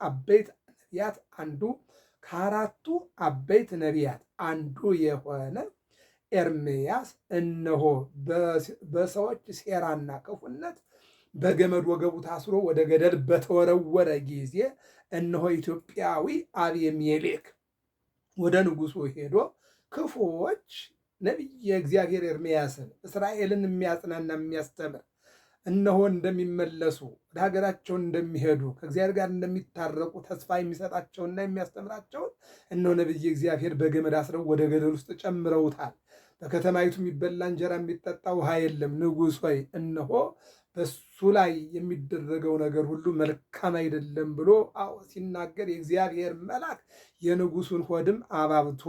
አበይት ነቢያት አንዱ ከአራቱ አበይት ነቢያት አንዱ የሆነ ኤርምያስ እነሆ በሰዎች ሴራና ክፉነት በገመድ ወገቡ ታስሮ ወደ ገደል በተወረወረ ጊዜ እነሆ ኢትዮጵያዊ አቤሜሌክ ወደ ንጉሱ ሄዶ ክፉዎች ነቢይ የእግዚአብሔር ኤርምያስን እስራኤልን የሚያጽናና የሚያስተምር እነሆ እንደሚመለሱ ወደ ሀገራቸው እንደሚሄዱ ከእግዚአብሔር ጋር እንደሚታረቁ ተስፋ የሚሰጣቸውና የሚያስተምራቸውን እነሆ ነቢይ እግዚአብሔር በገመድ አስረው ወደ ገደል ውስጥ ጨምረውታል። በከተማይቱ የሚበላ እንጀራ የሚጠጣ ውሃ የለም። ንጉሥ ሆይ እነሆ በሱ ላይ የሚደረገው ነገር ሁሉ መልካም አይደለም ብሎ ሲናገር የእግዚአብሔር መልአክ የንጉሱን ሆድም አባብቶ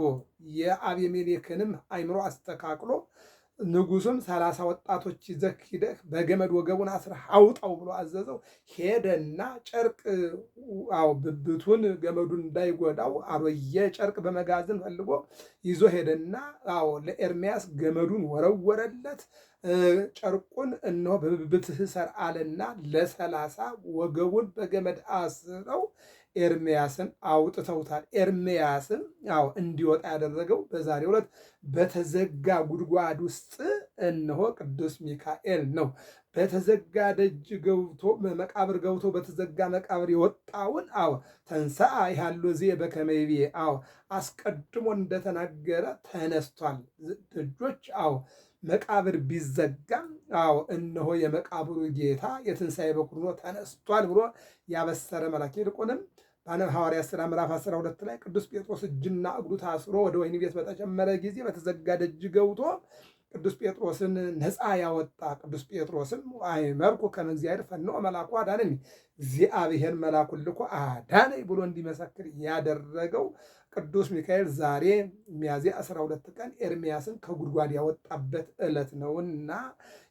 የአቤሜሌክንም አይምሮ አስተካክሎ ንጉሱም 30 ወጣቶች ይዘህ ሂደህ በገመድ ወገቡን አስረህ አውጣው ብሎ አዘዘው። ሄደና ጨርቅ ብብቱን ገመዱን እንዳይጎዳው አሮየ ጨርቅ በመጋዘን ፈልጎ ይዞ ሄደና ለኤርምያስ ገመዱን ወረወረለት። ጨርቁን እነሆ በብብትህ ሰር አለና ለ30 ወገቡን በገመድ አስረው ኤርምያስን አውጥተውታል። ኤርምያስን እንዲወጣ ያደረገው በዛሬው ዕለት በተዘጋ ጉድጓድ ውስጥ እነሆ ቅዱስ ሚካኤል ነው። በተዘጋ ደጅ ገብቶ መቃብር ገብቶ በተዘጋ መቃብር የወጣውን ተንሥአ ያሉ ዜ በከመይቤ አስቀድሞ እንደተናገረ ተነስቷል። ደጆች መቃብር ቢዘጋም እነሆ የመቃብሩ ጌታ የትንሣኤ በኩር ሆኖ ተነስቷል ብሎ ያበሰረ መልአክ። ይልቁንም ሐዋርያት ሥራ ምዕራፍ 12 ላይ ቅዱስ ጴጥሮስ እጅና እግሩ ታስሮ ወደ ወህኒ ቤት በተጨመረ ጊዜ በተዘጋ ደጅ ገብቶ ቅዱስ ጴጥሮስን ነፃ ያወጣ ቅዱስ ጴጥሮስን አይመርኩ ከመ እግዚአብሔር ፈንዖ መልአኩ አዳነኒ እግዚአብሔር መልአኩን ልኮ አዳነኝ ብሎ እንዲመሰክር ያደረገው ቅዱስ ሚካኤል ዛሬ ሚያዝያ 12 ቀን ኤርምያስን ከጉድጓድ ያወጣበት ዕለት ነውና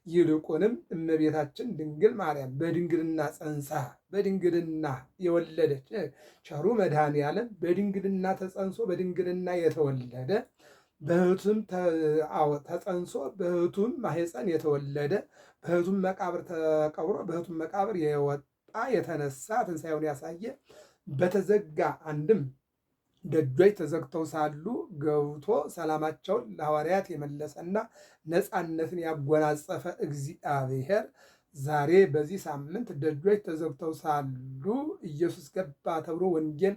ይልቁንም እመቤታችን ድንግል ማርያም በድንግልና ጸንሳ በድንግልና የወለደች ቸሩ መድኃኔዓለም በድንግልና ተጸንሶ በድንግልና የተወለደ በእህቱም ተጸንሶ በእህቱም ማኅፀን የተወለደ በእህቱም መቃብር ተቀብሮ በእህቱም መቃብር የወጣ የተነሳ ትንሣኤውን ያሳየ በተዘጋ አንድም ደጆች ተዘግተው ሳሉ ገብቶ ሰላማቸውን ለሐዋርያት የመለሰና ነፃነትን ያጎናጸፈ እግዚአብሔር ዛሬ በዚህ ሳምንት ደጆች ተዘግተው ሳሉ ኢየሱስ ገባ ተብሎ ወንጌል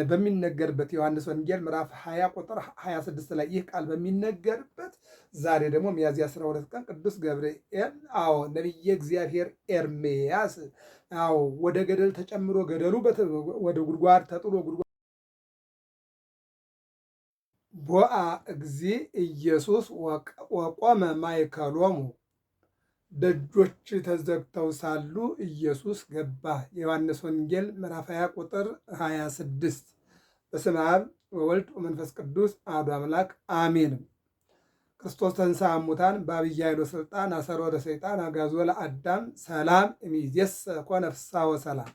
በሚነገርበት ዮሐንስ ወንጌል ምዕራፍ 20 ቁጥር 26 ላይ ይህ ቃል በሚነገርበት ዛሬ ደግሞ ሚያዝያ 12 ቀን ቅዱስ ገብርኤል ነቢየ እግዚአብሔር ኤርምያስ ወደ ገደል ተጨምሮ ገደሉ ወደ ጉድጓድ ተጥሎ ጉድጓድ ቦአ እግዚ ኢየሱስ ወቆመ ማእከሎሙ ደጆች ተዘግተው ሳሉ ኢየሱስ ገባ። የዮሐንስ ወንጌል ምዕራፍ 20 ቁጥር 26። በስመ አብ ወወልድ ወመንፈስ ቅዱስ አሐዱ አምላክ አሜን። ክርስቶስ ተንሥአ እሙታን በዐቢይ ኃይል ወሥልጣን አሰሮ ለሰይጣን አግዓዞ ለአዳም ሰላም እምይእዜሰ ኮነ ፍስሐ ወሰላም።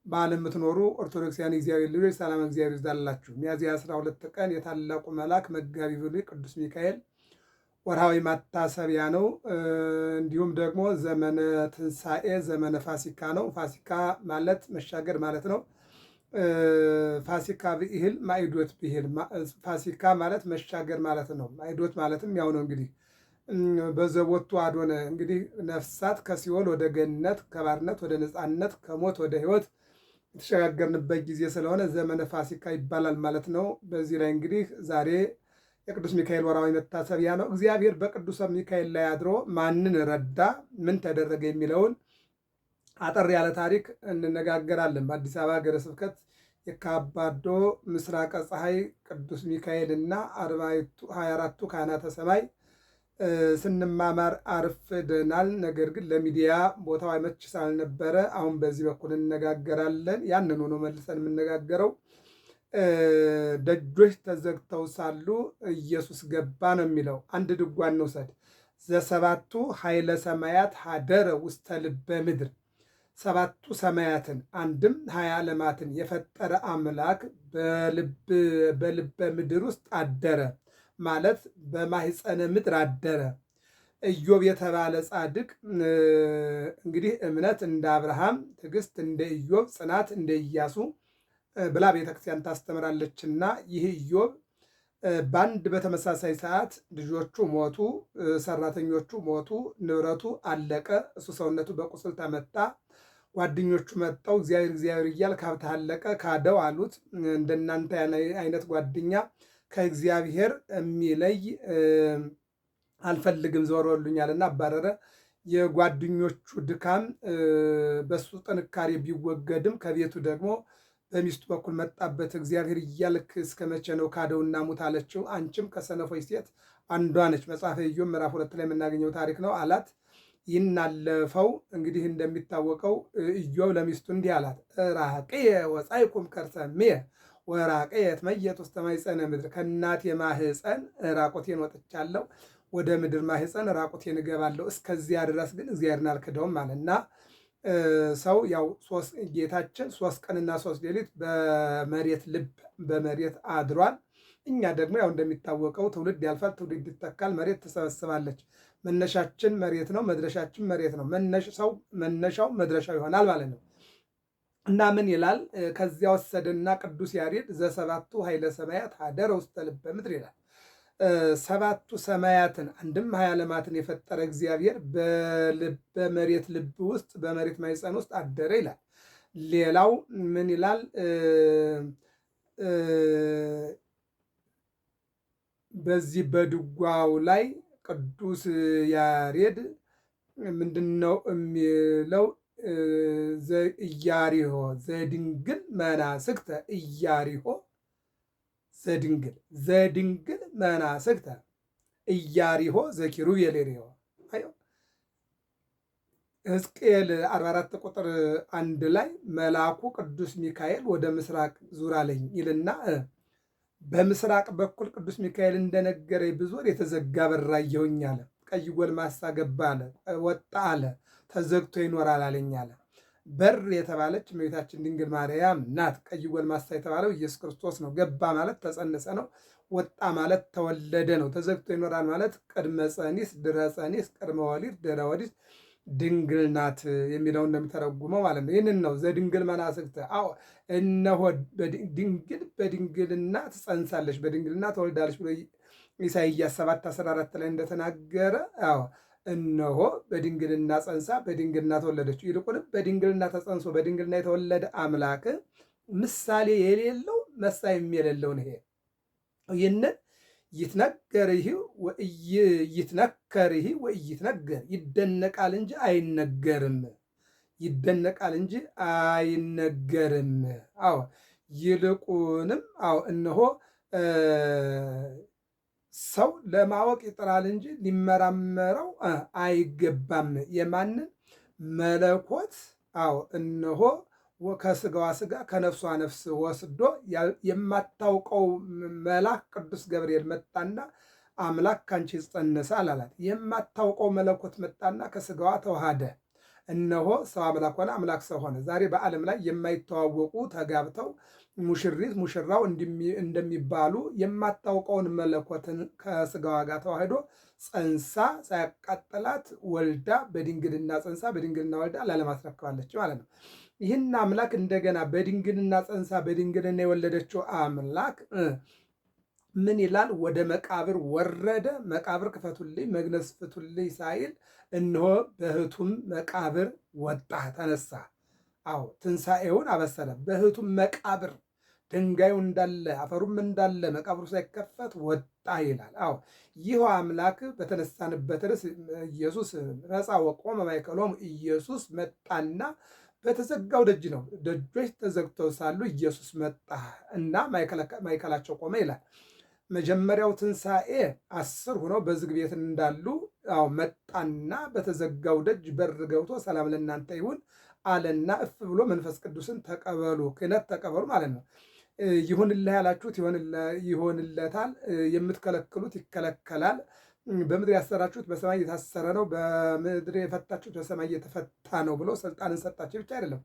በዓለም የምትኖሩ ኦርቶዶክሳውያን እግዚአብሔር ልጆች ሰላም እግዚአብሔር ይብዛላችሁ። ሚያዝያ 12 ቀን የታላቁ መልአክ መጋቢ ብሉይ ቅዱስ ሚካኤል ወርሃዊ ማታሰቢያ ነው። እንዲሁም ደግሞ ዘመነ ትንሣኤ ዘመነ ፋሲካ ነው። ፋሲካ ማለት መሻገር ማለት ነው። ፋሲካ ብሂል ማዕዶት ብሂል ፋሲካ ማለት መሻገር ማለት ነው። ማዕዶት ማለትም ያው ነው። እንግዲህ በዘቦቱ አዶነ እንግዲህ ነፍሳት ከሲኦል ወደ ገነት ከባርነት ወደ ነፃነት ከሞት ወደ ሕይወት የተሸጋገርንበት ጊዜ ስለሆነ ዘመነ ፋሲካ ይባላል ማለት ነው። በዚህ ላይ እንግዲህ ዛሬ የቅዱስ ሚካኤል ወርሃዊ መታሰቢያ ነው። እግዚአብሔር በቅዱስ ሚካኤል ላይ አድሮ ማንን ረዳ፣ ምን ተደረገ የሚለውን አጠር ያለ ታሪክ እንነጋገራለን። በአዲስ አበባ ሀገረ ስብከት የካባዶ ምስራቀ ፀሐይ ቅዱስ ሚካኤል እና 24ቱ ካህናተ ሰማይ ስንማማር አርፍደናል። ነገር ግን ለሚዲያ ቦታው አይመች ስላልነበረ አሁን በዚህ በኩል እንነጋገራለን። ያንን ሆኖ መልሰን የምነጋገረው ደጆች ተዘግተው ሳሉ ኢየሱስ ገባ ነው የሚለው። አንድ ድጓን እንውሰድ። ዘሰባቱ ኃይለ ሰማያት ሀደረ ውስተ ልበ ምድር፣ ሰባቱ ሰማያትን አንድም 20 ዓለማትን የፈጠረ አምላክ በልበ ምድር ውስጥ አደረ ማለት በማህፀነ ምድር አደረ። ኢዮብ የተባለ ጻድቅ እንግዲህ እምነት እንደ አብርሃም፣ ትዕግስት እንደ ኢዮብ፣ ጽናት እንደ ኢያሱ ብላ ቤተክርስቲያን ታስተምራለችና ይህ ኢዮብ በአንድ በተመሳሳይ ሰዓት ልጆቹ ሞቱ፣ ሰራተኞቹ ሞቱ፣ ንብረቱ አለቀ፣ እሱ ሰውነቱ በቁስል ተመታ። ጓደኞቹ መጣው እግዚአብሔር እግዚአብሔር እያል ካብት አለቀ፣ ካደው አሉት። እንደናንተ አይነት ጓደኛ ከእግዚአብሔር የሚለይ አልፈልግም ዘወር በሉኛልና አባረረ። የጓደኞቹ ድካም በሱ ጥንካሬ ቢወገድም ከቤቱ ደግሞ በሚስቱ በኩል መጣበት። እግዚአብሔር እያልክ እስከ መቼ ነው ካደውና ሙት አለችው። አንቺም ከሰነፎች ሴት አንዷ ነች። መጽሐፈ ኢዮብ ምዕራፍ 2 ላይ የምናገኘው ታሪክ ነው አላት። ይህን አለፈው። እንግዲህ እንደሚታወቀው ኢዮብ ለሚስቱ እንዲህ አላት፣ ራቅየ ወጻእኩም ከርሰምየ ወራቅየ እትመየጥ ውስተ ማኅፀነ ምድር። ከእናቴ ማኅፀን ራቁቴን ወጥቻለሁ፣ ወደ ምድር ማኅፀን ራቁቴን እገባለሁ። እስከዚያ ድረስ ግን እግዚአብሔርን አልክደውም አለና ሰው ያው ጌታችን 3 ቀንና 3 ሌሊት በመሬት ልብ በመሬት አድሯል። እኛ ደግሞ ያው እንደሚታወቀው ትውልድ ያልፋል፣ ትውልድ ይተካል፣ መሬት ትሰበስባለች። መነሻችን መሬት ነው፣ መድረሻችን መሬት ነው። መነሻው መድረሻው ይሆናል ማለት ነው። እና ምን ይላል? ከዚያ ወሰደና ቅዱስ ያሬድ ዘሰባቱ ኃይለ ሰማያት ሀደረ ውስተ ልበ ምድር ይላል። 7ቱ ሰማያትን አንድም 20 ዓለማትን የፈጠረ እግዚአብሔር በመሬት ልብ ውስጥ በመሬት ማኅፀን ውስጥ አደረ ይላል። ሌላው ምን ይላል? በዚህ በድጓው ላይ ቅዱስ ያሬድ ምንድነው የሚለው? ኢያሪሆ ዘድንግል መናስክተ ኢያሪሆ ዘድንግል መናስክተ ኢያሪሆ ዘኪሩቤል ይሬሆ። ሕዝቅኤል 44 ቁጥር 1 ላይ መልአኩ ቅዱስ ሚካኤል ወደ ምስራቅ ዙር አለኝ ይልና በምስራቅ በኩል ቅዱስ ሚካኤል እንደነገረኝ ብዙር የተዘጋ በር አየሁኝ አለ። ቀይ ጎልማሳ ገባ አለ፣ ወጣ አለ፣ ተዘግቶ ይኖራል አለኝ አለ። በር የተባለች እመቤታችን ድንግል ማርያም ናት። ቀይ ጎልማሳ የተባለው ኢየሱስ ክርስቶስ ነው። ገባ ማለት ተጸነሰ ነው። ወጣ ማለት ተወለደ ነው። ተዘግቶ ይኖራል ማለት ቅድመ ጸኒስ፣ ድረ ጸኒስ፣ ቅድመ ወሊድ፣ ድረ ወሊድ ድንግል ናት የሚለውን እንደሚተረጉመው ማለት ነው። ይህንን ነው ዘድንግል መናስክት። አዎ እነሆ ድንግል በድንግልና ትጸንሳለች፣ በድንግልና ተወልዳለች ብሎ ኢሳይያስ 7:14 ላይ እንደተናገረ አዎ እነሆ በድንግልና ጸንሳ በድንግልና ተወለደች። ይልቁንም በድንግልና ተጸንሶ በድንግልና የተወለደ አምላክ ምሳሌ የሌለው መሳይም የሌለውን ይሄ ይህንን ይትነገርህ ወኢይትነገር ይደነቃል እንጂ አይነገርም። ይደነቃል እንጂ አይነገርም። አዎ ይልቁንም አዎ እነሆ ሰው ለማወቅ ይጥራል እንጂ ሊመራመረው አይገባም። የማንን መለኮት? አዎ እነሆ ከስጋዋ ስጋ ከነፍሷ ነፍስ ወስዶ የማታውቀው መልአክ ቅዱስ ገብርኤል መጣና አምላክ ካንቺ ይጸነሳል አላት። የማታውቀው መለኮት መጣና ከስጋዋ ተዋሃደ። እነሆ ሰው አምላክ ሆነ፣ አምላክ ሰው ሆነ። ዛሬ በዓለም ላይ የማይተዋወቁ ተጋብተው ሙሽሪት ሙሽራው እንደሚባሉ የማታውቀውን መለኮትን ከስጋዋ ጋር ተዋህዶ ጸንሳ ሳያቃጥላት ወልዳ በድንግልና ጸንሳ በድንግልና ወልዳ ለዓለም አስረክባለች ማለት ነው። ይህን አምላክ እንደገና በድንግልና ጸንሳ በድንግልና የወለደችው አምላክ ምን ይላል? ወደ መቃብር ወረደ። መቃብር ክፈቱልኝ፣ መግነዝ ፍቱልኝ ሳይል እነሆ በሕቱም መቃብር ወጣ፣ ተነሳ። አዎ ትንሣኤውን አበሰረ። በሕቱም መቃብር ድንጋዩ እንዳለ አፈሩም እንዳለ መቃብሩ ሳይከፈት ወጣ ይላል። አዎ ይህ አምላክ በተነሳንበት ርዕስ ኢየሱስ ነፃ ወቆመ ማእከሎሙ ኢየሱስ መጣና በተዘጋው ደጅ ነው። ደጆች ተዘግተው ሳሉ ኢየሱስ መጣ እና ማእከላቸው ቆመ ይላል። መጀመሪያው ትንሣኤ 10 ሆነው በዝግ ቤት እንዳሉ አዎ መጣና በተዘጋው ደጅ በር ገብቶ ሰላም ለእናንተ ይሁን አለና እፍ ብሎ መንፈስ ቅዱስን ተቀበሉ፣ ክህነት ተቀበሉ ማለት ነው። ይሁንልህ ያላችሁት ይሆንለታል፣ የምትከለክሉት ይከለከላል። በምድር ያሰራችሁት በሰማይ የታሰረ ነው፣ በምድር የፈታችሁት በሰማይ የተፈታ ነው ብሎ ስልጣንን ሰጣቸው። ብቻ አይደለም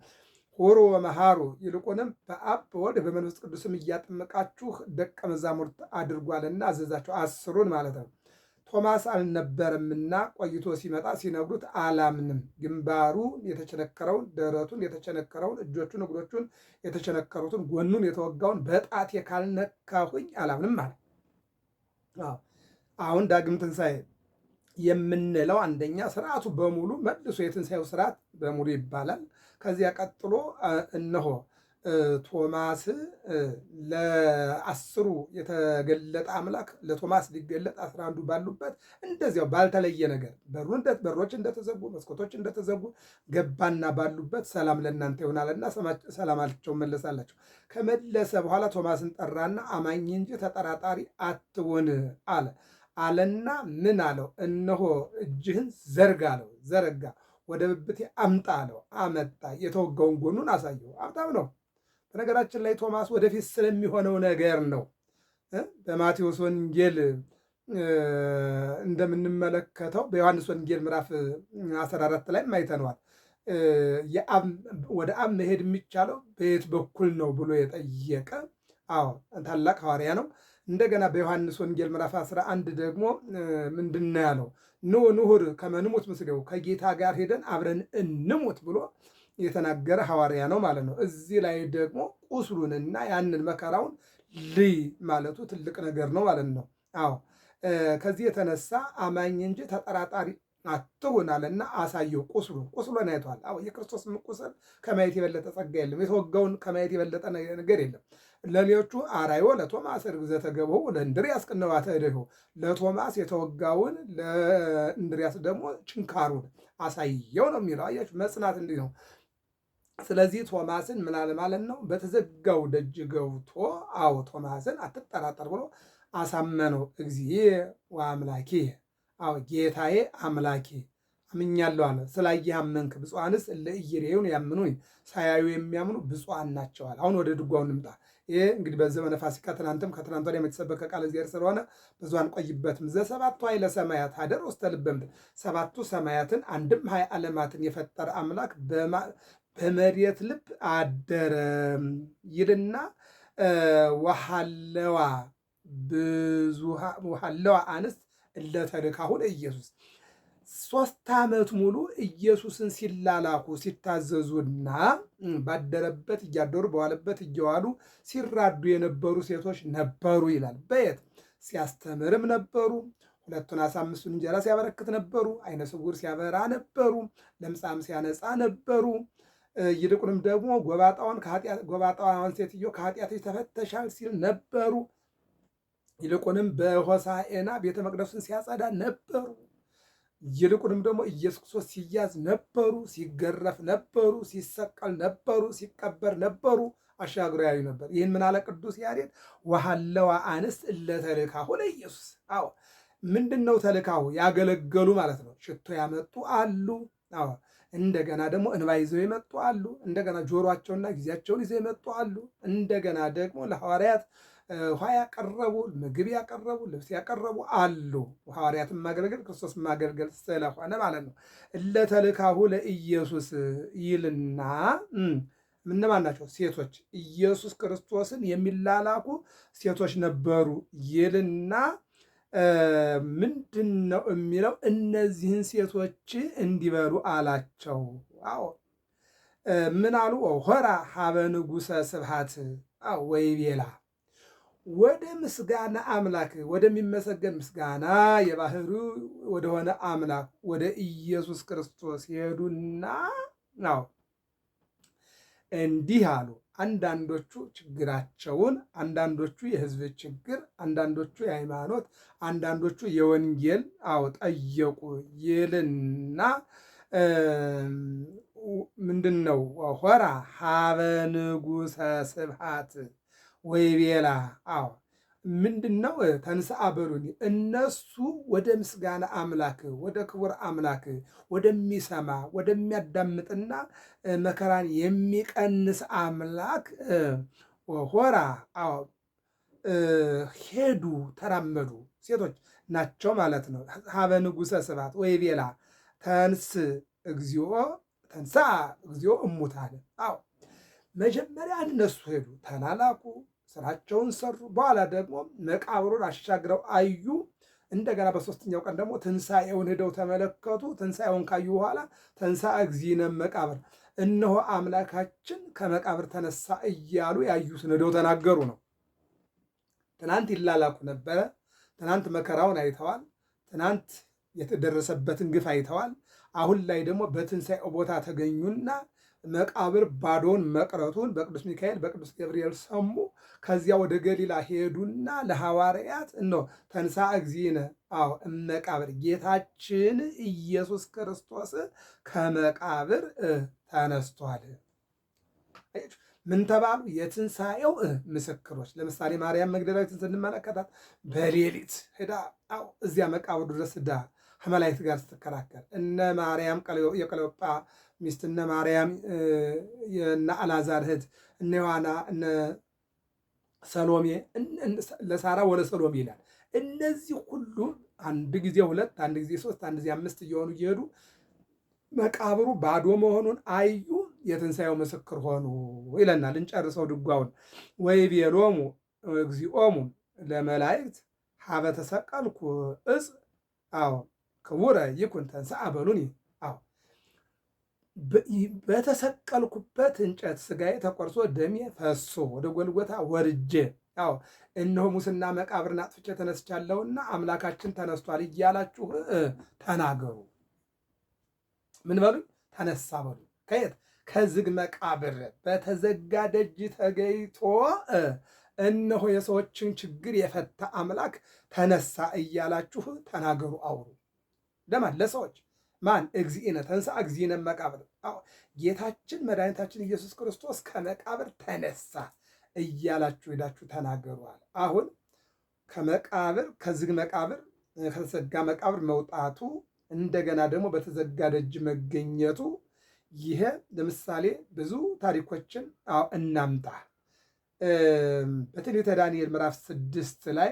ሆሮ ወመሃሩ ይልቁንም በአብ በወልድ በመንፈስ ቅዱስም እያጠመቃችሁ ደቀ መዛሙርት አድርጓልና አዘዛቸው። 10ን ማለት ነው። ቶማስ አልነበረምና ቆይቶ ሲመጣ ሲነግሩት አላምንም፣ ግንባሩ የተቸነከረውን፣ ደረቱን የተቸነከረውን፣ እጆቹን እግሮቹን የተቸነከሩትን፣ ጎኑን የተወጋውን በጣቴ ካልነካሁኝ አላምንም አለ። አሁን ዳግም ትንሣኤ የምንለው አንደኛ ስርዓቱ በሙሉ መልሶ የትንሣኤው ስርዓት በሙሉ ይባላል። ከዚያ ቀጥሎ እነሆ ቶማስ ለ10 የተገለጠ አምላክ ለቶማስ ሊገለጥ 11 ባሉበት እንደዚያው ባልተለየ ነገር በሮች እንደተዘጉ መስኮቶች እንደተዘጉ ገባና ባሉበት ሰላም ለእናንተ ይሆናልና ሰላማቸው መለሳላቸው። ከመለሰ በኋላ ቶማስን ጠራና አማኝ እንጂ ተጠራጣሪ አትሁን አለና ምን አለው? እነሆ እጅህን ዘርጋ አለው። ዘረጋ። ወደ ብብቴ አምጣ አለው። አመጣ። የተወጋውን ጎኑን አሳየው። ሀብታም ነው። በነገራችን ላይ ቶማስ ወደፊት ስለሚሆነው ነገር ነው። በማቴዎስ ወንጌል እንደምንመለከተው በዮሐንስ ወንጌል ምዕራፍ 14 ላይ አይተነዋል። ወደ አብ መሄድ የሚቻለው በየት በኩል ነው ብሎ የጠየቀ ታላቅ ሐዋርያ ነው። እንደገና በዮሐንስ ወንጌል ምዕራፍ 11 ደግሞ ምንድን ነው ያለው? ንሁር ከመ ንሙት ምስሌሁ፣ ከጌታ ጋር ሄደን አብረን እንሙት ብሎ የተናገረ ሐዋርያ ነው ማለት ነው። እዚህ ላይ ደግሞ ቁስሉንና ያንን መከራውን ልይ ማለቱ ትልቅ ነገር ነው ማለት ነው። ከዚህ የተነሳ አማኝ እንጂ ተጠራጣሪ አትሁን አለና አሳየው። ቁስሉን አይቷል። የክርስቶስን ቁስል ከማየት የበለጠ ጸጋ የለም። የተወጋውን ከማየት የበለጠ ነገር የለም። ለሌሎቹ አራዮ ለቶማስ ርግዘተ ገብሁ ለእንድርያስ ቅንዋተ እዴሁ፣ ለቶማስ የተወጋውን ለእንድርያስ ደግሞ ችንካሩን አሳየው ነው የሚለው። አያችሁ መጽናት እንዲህ ነው። ስለዚህ ቶማስን ምን አለ ማለት ነው? በተዘጋው ደጅ ገብቶ ቶማስን አትጠራጠር ብሎ አሳመነው። እግዚእ ወአምላኬ፣ ጌታዬ አምላኬ አምኛለሁ አለ። ስላየህ አመንክ፣ ብፁዓንስ እለ ኢይሬዩን ያምኑኝ፣ ሳያዩ የሚያምኑ ብፁዓን ናቸዋል። አሁን ወደ ድጓው እንምጣ። ይህ እንግዲህ በዘመነ ፋሲካ ትናንትም ከትናንት ወዲያ የተሰበከ ቃል እግዚአብሔር ስለሆነ ብዙ አንቆይበትም። ዘሰባቱ ኃይለ ሰማያት ሀደር ውስተ ልበ ምድር፣ ሰባቱ ሰማያትን አንድም 20 ዓለማትን የፈጠረ አምላክ በመሬት ልብ አደረ ይልና ወሃለዋ አንስት እለተልካሁ ለኢየሱስ፣ 3 ዓመት ሙሉ ኢየሱስን ሲላላኩ ሲታዘዙና ባደረበት እያደሩ በዋለበት እየዋሉ ሲራዱ የነበሩ ሴቶች ነበሩ ይላል። በየት ሲያስተምርም ነበሩ። 2 ዓሣ 5 እንጀራ ሲያበረክት ነበሩ። አይነ ስውር ሲያበራ ነበሩ። ለምጻም ሲያነጻ ነበሩ። ይልቁንም ደግሞ ጎባጣዋን ሴትዮ ከኃጢአትሽ ተፈተሻል ሲል ነበሩ። ይልቁንም በሆሳዕና ቤተ መቅደሱን ሲያጸዳ ነበሩ። ይልቁንም ደግሞ ኢየሱስ ክርስቶስ ሲያዝ ነበሩ፣ ሲገረፍ ነበሩ፣ ሲሰቀል ነበሩ፣ ሲቀበር ነበሩ። አሻግሮ ያዩ ነበር። ይህን ምን አለ ቅዱስ ያሬድ? ወሃለዋ አንስት እለተልካሁ ለኢየሱስ። ምንድን ነው ተልካሁ? ያገለገሉ ማለት ነው። ሽቶ ያመጡ አሉ። እንደገና ደግሞ እንባ ይዘው የመጡ አሉ። እንደገና ጆሮአቸውና ጊዜያቸውን ይዘው የመጡ አሉ። እንደገና ደግሞ ለሐዋርያት ውሃ ያቀረቡ፣ ምግብ ያቀረቡ፣ ልብስ ያቀረቡ አሉ። ሐዋርያትን ማገልገል ክርስቶስ ማገልገል ስለሆነ ማለት ነው። እለተልካሁ ለኢየሱስ ይልና እነማን ናቸው? ሴቶች ኢየሱስ ክርስቶስን የሚላላኩ ሴቶች ነበሩ ይልና ምንድን ነው የሚለው? እነዚህን ሴቶች እንዲበሉ አላቸው። ምን አሉ? ሆራ ሀበ ንጉሠ ስብሐት ወይቤላ፣ ወደ ምስጋና አምላክ ወደሚመሰገን ምስጋና የባህሩ ወደሆነ አምላክ ወደ ኢየሱስ ክርስቶስ ሄዱና እንዲህ አሉ። አንዳንዶቹ ችግራቸውን፣ አንዳንዶቹ የሕዝብ ችግር፣ አንዳንዶቹ የሃይማኖት፣ አንዳንዶቹ የወንጌል ጠየቁ ይልና ምንድን ነው? ሆራ ሀበ ንጉሠ ስብሐት ወይቤላ ምንድን ነው? ተንሥአ በሉኒ። እነሱ ወደ ምስጋና አምላክ ወደ ክቡር አምላክ ወደሚሰማ ወደሚያዳምጥና መከራን የሚቀንስ አምላክ ሆራ ሄዱ፣ ተራመዱ። ሴቶች ናቸው ማለት ነው። ሀበ ንጉሠ ስብሐት ወይቤላ ተንስ እግዚኦ ተንሥአ እግዚኦ እሙታን። መጀመሪያ እነሱ ሄዱ፣ ተላላኩ፣ ስራቸውን ሰሩ። በኋላ ደግሞ መቃብሩን አሻግረው አዩ። እንደገና በሶስተኛው ቀን ደግሞ ትንሣኤውን ሄደው ተመለከቱ። ትንሣኤውን ካዩ በኋላ ተንሥአ እግዚእነ እመቃብር፣ እነሆ አምላካችን ከመቃብር ተነሳ እያሉ ያዩትን ሄደው ተናገሩ ነው። ትናንት ይላላኩ ነበረ። ትናንት መከራውን አይተዋል። ትናንት የተደረሰበትን ግፍ አይተዋል። አሁን ላይ ደግሞ በትንሣኤው ቦታ ተገኙና መቃብር ባዶን መቅረቱን በቅዱስ ሚካኤል በቅዱስ ገብርኤል ሰሙ። ከዚያ ወደ ገሊላ ሄዱና ለሐዋርያት እነሆ ተንሥአ እግዚእነ እመቃብር፣ ጌታችን ኢየሱስ ክርስቶስ ከመቃብር ተነስቷል። ምን ተባሉ? የትንሣኤው ምስክሮች። ለምሳሌ ማርያም መግደላዊትን ስንመለከታት በሌሊት ሄዳ እዚያ መቃብሩ ድረስ ሄዳ ከመላእክት ጋር ስትከራከር፣ እነ ማርያም የቀለዮጳ ሚስት እነ ማርያም የእነ አልዓዛር እህት እነ ዮሐና እነ ሰሎሜ ለሳራ ወለ ሰሎሜ ይላል። እነዚህ ሁሉ አንድ ጊዜ ሁለት፣ አንድ ጊዜ ሶስት፣ አንድ ጊዜ አምስት እየሆኑ እየሄዱ መቃብሩ ባዶ መሆኑን አዩ፣ የትንሣኤው ምስክር ሆኑ ይለናል። እንጨርሰው ድጓውን። ወይቤሎሙ እግዚኦሙ ለመላእክት ሀበ ተሰቀልኩ ዕፅ ክቡረ ይኩን ተንሥአ በሉኒ። በተሰቀልኩበት እንጨት ሥጋዬ ተቆርሶ ደሜ ፈሶ ወደ ጎልጎታ ወርጄ እነሆ ሙስና መቃብርን አጥፍቼ ተነስቻለሁና አምላካችን ተነስቷል እያላችሁ ተናገሩ። ምን በሉ? ተነሳ በሉ። ከየት? ከዝግ መቃብር በተዘጋ ደጅ ተገይቶ እነሆ የሰዎችን ችግር የፈታ አምላክ ተነሳ እያላችሁ ተናገሩ፣ አውሩ። ለማን? ለሰዎች። ማን? እግዚእነ ተንሥአ እግዚእነ መቃብር። ጌታችን መድኃኒታችን ኢየሱስ ክርስቶስ ከመቃብር ተነሳ እያላችሁ ሄዳችሁ ተናገሯል። አሁን ከመቃብር ከዝግ መቃብር ከተዘጋ መቃብር መውጣቱ እንደገና ደግሞ በተዘጋ ደጅ መገኘቱ፣ ይሄ ለምሳሌ ብዙ ታሪኮችን እናምጣ። በትንቢተ ዳንኤል ምዕራፍ 6 ላይ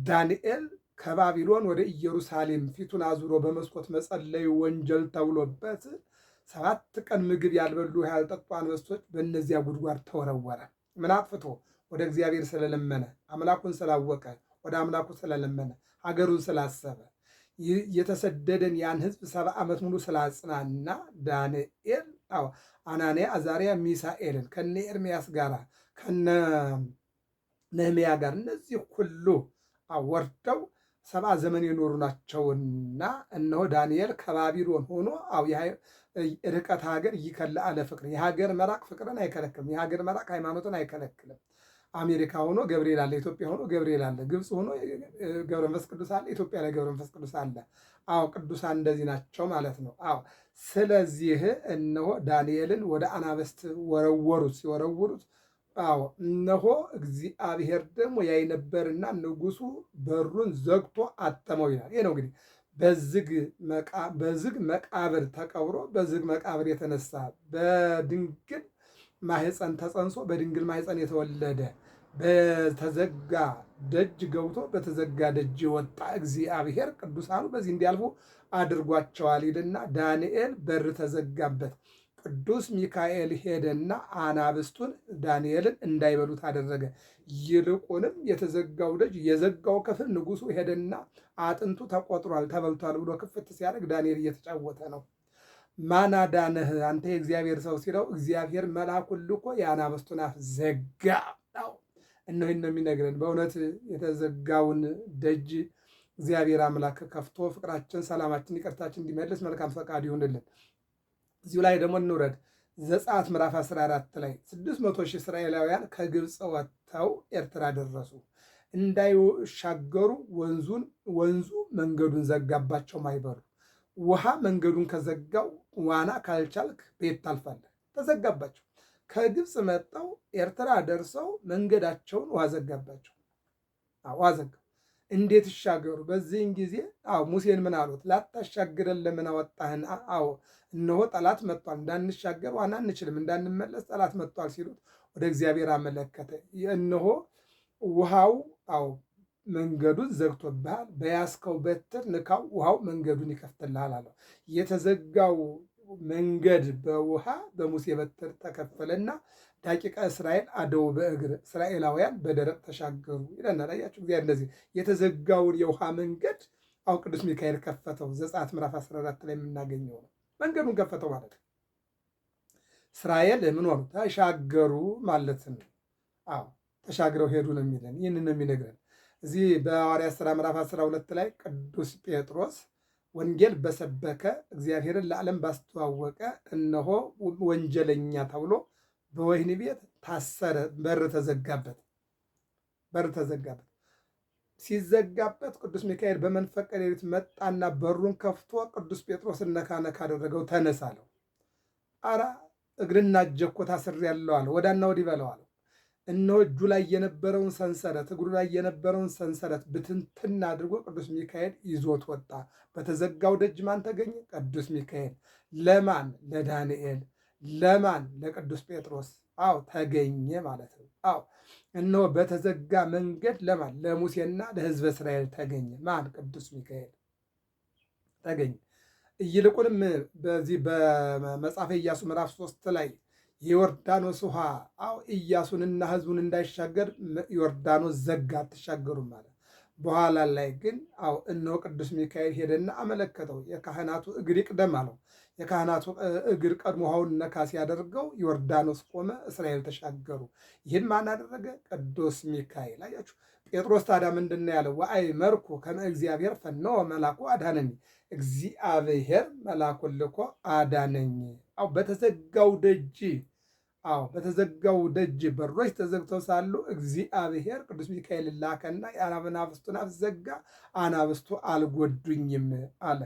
ዳንኤል ከባቢሎን ወደ ኢየሩሳሌም ፊቱን አዙሮ በመስኮት መጸለዩ ወንጀል ተብሎበት 7 ቀን ምግብ ያልበሉ ያልጠጡ አንበሶች በእነዚያ ጉድጓድ ተወረወረ። ምን አጥፍቶ? ወደ እግዚአብሔር ስለለመነ፣ አምላኩን ስላወቀ፣ ወደ አምላኩ ስለለመነ፣ ሀገሩን ስላሰበ፣ የተሰደደን ያን ሕዝብ 70 ዓመት ሙሉ ስላጽናና ዳንኤል አናንያ አዛርያ ሚሳኤልን ከነ ኤርምያስ ጋር ከነ ነህምያ ጋር እነዚህ ሁሉ ወርደው 70 ዘመን የኖሩ ናቸውና እነሆ ዳንኤል ከባቢሎን ሆኖ ርቀት ሀገር ይከልአ ለፍቅር፣ የሀገር መራቅ ፍቅርን አይከለክልም። የሀገር መራቅ ሃይማኖትን አይከለክልም። አሜሪካ ሆኖ ገብርኤል አለ፣ ኢትዮጵያ ሆኖ ገብርኤል አለ፣ ግብፅ ሆኖ ገብረ መንፈስ ቅዱስ አለ፣ ኢትዮጵያ ላይ ገብረ መንፈስ ቅዱስ አለ። ቅዱሳን እንደዚህ ናቸው ማለት ነው። ስለዚህ እነሆ ዳንኤልን ወደ አናብስት ወረወሩት። ሲወረውሩት እነሆ እግዚአብሔር ደግሞ ያይ ነበርና ንጉሱ በሩን ዘግቶ አተመው ይላል። ይህ ነው እንግዲህ በዝግ መቃብር ተቀብሮ በዝግ መቃብር የተነሳ በድንግል ማህፀን ተጸንሶ በድንግል ማህፀን የተወለደ በተዘጋ ደጅ ገብቶ በተዘጋ ደጅ የወጣ እግዚአብሔር ቅዱሳኑ በዚህ እንዲያልፉ አድርጓቸዋል ይልና ዳንኤል በር ተዘጋበት። ቅዱስ ሚካኤል ሄደና አናብስቱን ዳንኤልን እንዳይበሉት አደረገ። ይልቁንም የተዘጋው ደጅ የዘጋው ክፍል ንጉሱ ሄደና አጥንቱ ተቆጥሯል ተበልቷል ብሎ ክፍት ሲያደርግ ዳንኤል እየተጫወተ ነው። ማን አዳነህ አንተ የእግዚአብሔር ሰው ሲለው እግዚአብሔር መልአኩን ልኮ የአናብስቱን አፍ ዘጋ። እነሆ ነው የሚነግረን። በእውነት የተዘጋውን ደጅ እግዚአብሔር አምላክ ከፍቶ ፍቅራችን፣ ሰላማችን፣ ይቅርታችን እንዲመልስ መልካም ፈቃድ ይሁንልን። እዚሁ ላይ ደግሞ እንውረድ። ዘጸአት ምዕራፍ 14 ላይ 600 ሺህ እስራኤላውያን ከግብፅ ወጥተው ኤርትራ ደረሱ። እንዳይሻገሩ ወንዙ መንገዱን ዘጋባቸው። ማይበሉ ውሃ መንገዱን ከዘጋው ዋና ካልቻልክ ቤት ታልፋለህ። ተዘጋባቸው። ከግብፅ መጥተው ኤርትራ ደርሰው መንገዳቸውን ውሃ ዘጋባቸው። ውሃ ዘጋ። እንዴት ይሻገሩ? በዚህን ጊዜ ሙሴን ምን አሉት? ላታሻግረን ለምን አወጣህን? እነሆ ጠላት መጥቷል፣ እንዳንሻገር ዋና አንችልም፣ እንዳንመለስ ጠላት መጥቷል ሲሉት ወደ እግዚአብሔር አመለከተ። እነሆ ውሃው መንገዱን ዘግቶብሃል፣ በያዝከው በትር ንካው፣ ውሃው መንገዱን ይከፍትልሃል አለው። የተዘጋው መንገድ በውሃ በሙሴ በትር ተከፈለና ዳቂቀ እስራኤል አደው በእግር እስራኤላውያን በደረቅ ተሻገሩ ይለናል። አያችሁ እግዚአብሔር እንደዚህ የተዘጋውን የውሃ መንገድ አሁን ቅዱስ ሚካኤል ከፈተው። ዘጸአት ምዕራፍ 14 ላይ የምናገኘው ነው። መንገዱን ከፈተው ማለት ነው። እስራኤል ምን ሆኑ? ተሻገሩ ማለት ነው። አዎ ተሻግረው ሄዱ ነው የሚለን። ይህንን ነው የሚነግረን። እዚህ በሐዋርያት ሥራ ምዕራፍ 12 ላይ ቅዱስ ጴጥሮስ ወንጌል በሰበከ እግዚአብሔርን ለዓለም ባስተዋወቀ እነሆ ወንጀለኛ ተብሎ በወህኒ ቤት ታሰረ። በር ተዘጋበት። ሲዘጋበት ቅዱስ ሚካኤል በመንፈቀ ሌሊት መጣና በሩን ከፍቶ ቅዱስ ጴጥሮስን ነካ ነካ አደረገው። ተነሳ አለው። ኧረ እግርና እጄ እኮ ታስሬያለሁ አለው። ወዳና ወዲህ በለው አለው። እነሆ እጁ ላይ የነበረውን ሰንሰለት፣ እግሩ ላይ የነበረውን ሰንሰለት ብትንትና አድርጎ ቅዱስ ሚካኤል ይዞት ወጣ። በተዘጋው ደጅ ማን ተገኘ? ቅዱስ ሚካኤል። ለማን? ለዳንኤል። ለማን? ለቅዱስ ጴጥሮስ። አዎ ተገኘ ማለት ነው። አዎ እነሆ በተዘጋ መንገድ ለማን? ለሙሴና ለሕዝበ እስራኤል ተገኘ። ማን? ቅዱስ ሚካኤል ተገኘ። ይልቁንም በዚህ በመጽሐፈ ኢያሱ ምዕራፍ 3 ላይ የዮርዳኖስ ውሃ ኢያሱንና ሕዝቡን እንዳይሻገር ዮርዳኖስ ዘጋ፣ አትሻገሩም ማለት። በኋላ ላይ ግን እነሆ ቅዱስ ሚካኤል ሄደና አመለከተው። የካህናቱ እግር ይቅደም አለው። የካህናቱ እግር ቀድሞ ውሃውን ነካ ሲያደርገው ዮርዳኖስ ቆመ፣ እስራኤል ተሻገሩ። ይህን ማን አደረገ? ቅዱስ ሚካኤል። አያችሁ። ጴጥሮስ ታዲያ ምንድን ነው ያለው? ወአእመርኩ ከመ እግዚአብሔር ፈነወ መልአኩ አዳነኝ። እግዚአብሔር መልአኩን ልኮ አዳነኝ። በተዘጋው ደጅ በተዘጋው ደጅ በሮች ተዘግተው ሳሉ እግዚአብሔር ቅዱስ ሚካኤል ላከና የአናብስቱን አፍ ዘጋ፣ አናብስቱ አልጎዱኝም አለ።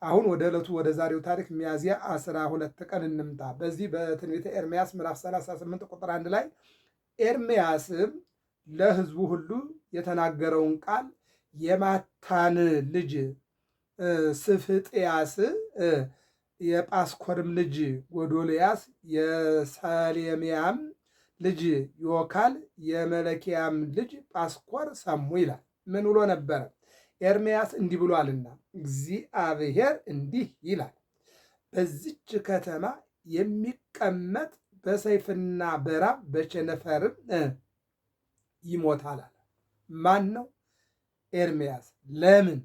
አሁን ወደ ዕለቱ ወደ ዛሬው ታሪክ ሚያዝያ 12 ቀን እንምጣ። በዚህ በትንቢተ ኤርምያስ ምዕራፍ 38 ቁጥር 1 ላይ ኤርምያስም ለሕዝቡ ሁሉ የተናገረውን ቃል የማታን ልጅ ስፍጥያስ፣ የጳስኮርም ልጅ ጎዶልያስ፣ የሰሌምያም ልጅ ዮካል፣ የመለኪያም ልጅ ጳስኮር ሰሙ ይላል። ምን ብሎ ነበረ? ኤርምያስ እንዲህ ብሏልና እግዚአብሔር እንዲህ ይላል፣ በዚች ከተማ የሚቀመጥ በሰይፍና በራብ በቸነፈርም ይሞታል አለ። ማን ነው? ኤርምያስ። ለምን?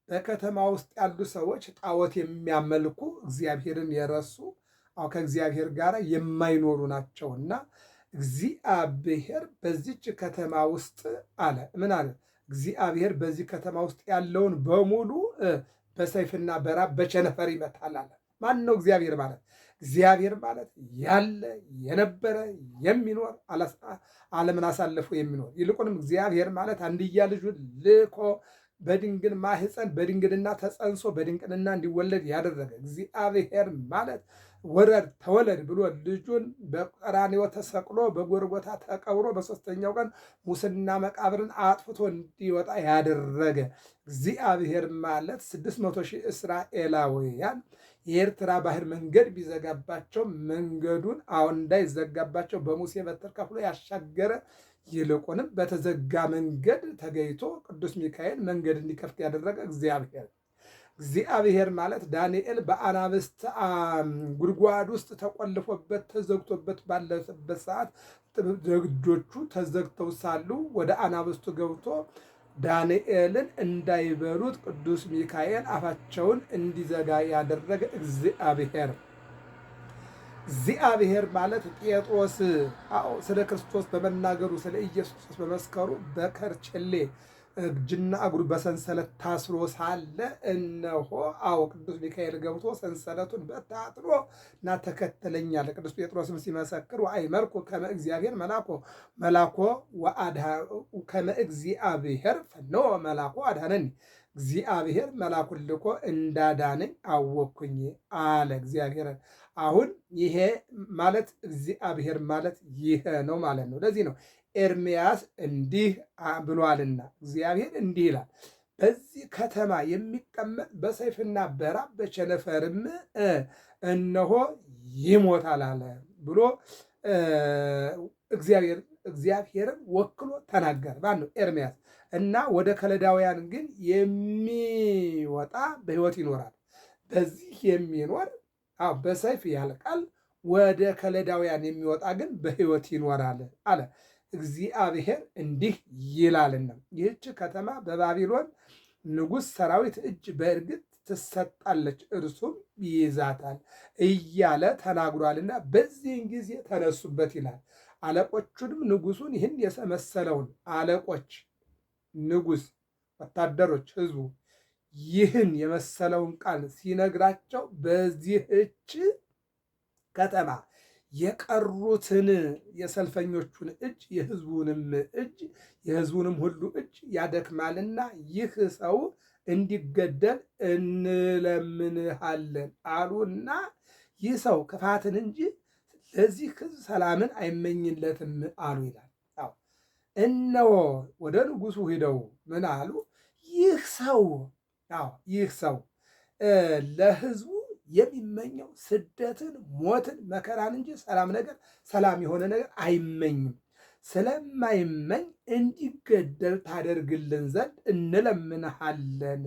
በከተማ ውስጥ ያሉ ሰዎች ጣዖት የሚያመልኩ እግዚአብሔርን የረሱ ከእግዚአብሔር ጋር የማይኖሩ ናቸውና እግዚአብሔር በዚች ከተማ ውስጥ አለ። ምን አለ? እግዚአብሔር በዚህ ከተማ ውስጥ ያለውን በሙሉ በሰይፍና በራብ በቸነፈር ይመታል አለ። ማን ነው እግዚአብሔር ማለት? እግዚአብሔር ማለት ያለ የነበረ የሚኖር ዓለምን አሳልፎ የሚኖር ይልቁንም እግዚአብሔር ማለት አንድያ ልጁን ልኮ በድንግል ማህፀን በድንግልና ተጸንሶ በድንቅልና እንዲወለድ ያደረገ እግዚአብሔር ማለት ወረድ ተወለድ ብሎ ልጁን በቀራንዮ ተሰቅሎ በጎልጎታ ተቀብሮ በሦስተኛው ቀን ሙስና መቃብርን አጥፍቶ እንዲወጣ ያደረገ እግዚአብሔር ማለት 600 ሺህ እስራኤላውያን የኤርትራ ባህር መንገድ ቢዘጋባቸው መንገዱን እንዳይዘጋባቸው በሙሴ በትር ከፍሎ ያሻገረ ይልቁንም በተዘጋ መንገድ ተገይቶ ቅዱስ ሚካኤል መንገድ እንዲከፍት ያደረገ እግዚአብሔር ማለት ዳንኤል በአናብስት ጉድጓድ ውስጥ ተቆልፎበት ተዘግቶበት ባለበት ሰዓት ደጆቹ ተዘግተው ሳሉ ወደ አናብስቱ ገብቶ ዳንኤልን እንዳይበሉት ቅዱስ ሚካኤል አፋቸውን እንዲዘጋ ያደረገ እግዚአብሔር ማለት ጴጥሮስ ስለ ክርስቶስ በመናገሩ ስለ ኢየሱስ በመስከሩ በከርቸሌ እጅና እግሩ በሰንሰለት ታስሮ ሳለ እነሆ ቅዱስ ሚካኤል ገብቶ ሰንሰለቱን በታትኖ እና ተከተለኝ አለ። ቅዱስ ጴጥሮስም ሲመሰክር ወአእመርኩ ከመ እግዚአብሔር መላኮ ከመ እግዚአብሔር ፈነወ መላኮ አዳነኒ፣ እግዚአብሔር መላኩን ልኮ እንዳዳነኝ አወቅኩኝ አለ እግዚአብሔር። አሁን ይሄ ማለት እግዚአብሔር ማለት ይሄ ነው ማለት ነው። ለዚህ ነው ኤርምያስ እንዲህ ብሏልና እግዚአብሔር እንዲህ ይላል፣ በዚህ ከተማ የሚቀመጥ በሰይፍና በራብ በቸነፈርም እነሆ ይሞታል አለ ብሎ እግዚአብሔርን ወክሎ ተናገረ። ማነው? ኤርምያስ። እና ወደ ከለዳውያን ግን የሚወጣ በሕይወት ይኖራል። በዚህ የሚኖር በሰይፍ ያልቃል ወደ ከለዳውያን የሚወጣ ግን በሕይወት ይኖራል አለ። እግዚአብሔር እንዲህ ይላልና ይህች ከተማ በባቢሎን ንጉሥ ሰራዊት እጅ በእርግጥ ትሰጣለች፣ እርሱም ይይዛታል እያለ ተናግሯልና በዚህን ጊዜ ተነሱበት ይላል። አለቆቹንም ንጉሱን ይህን የመሰለውን አለቆች፣ ንጉሥ፣ ወታደሮች፣ ህዝቡ ይህን የመሰለውን ቃል ሲነግራቸው በዚህች ከተማ የቀሩትን የሰልፈኞቹን እጅ የህዝቡንም ሁሉ እጅ ያደክማልና ይህ ሰው እንዲገደል እንለምንሃለን አሉና ይህ ሰው ክፋትን እንጂ ለዚህ ህዝብ ሰላምን አይመኝለትም አሉ ይላል። እነሆ ወደ ንጉሱ ሂደው ምን አሉ? ይህ ሰው ለህዝቡ የሚመኘው ስደትን፣ ሞትን፣ መከራን እንጂ ሰላም የሆነ ነገር አይመኝም። ስለማይመኝ እንዲገደል ታደርግልን ዘንድ እንለምንሃለን።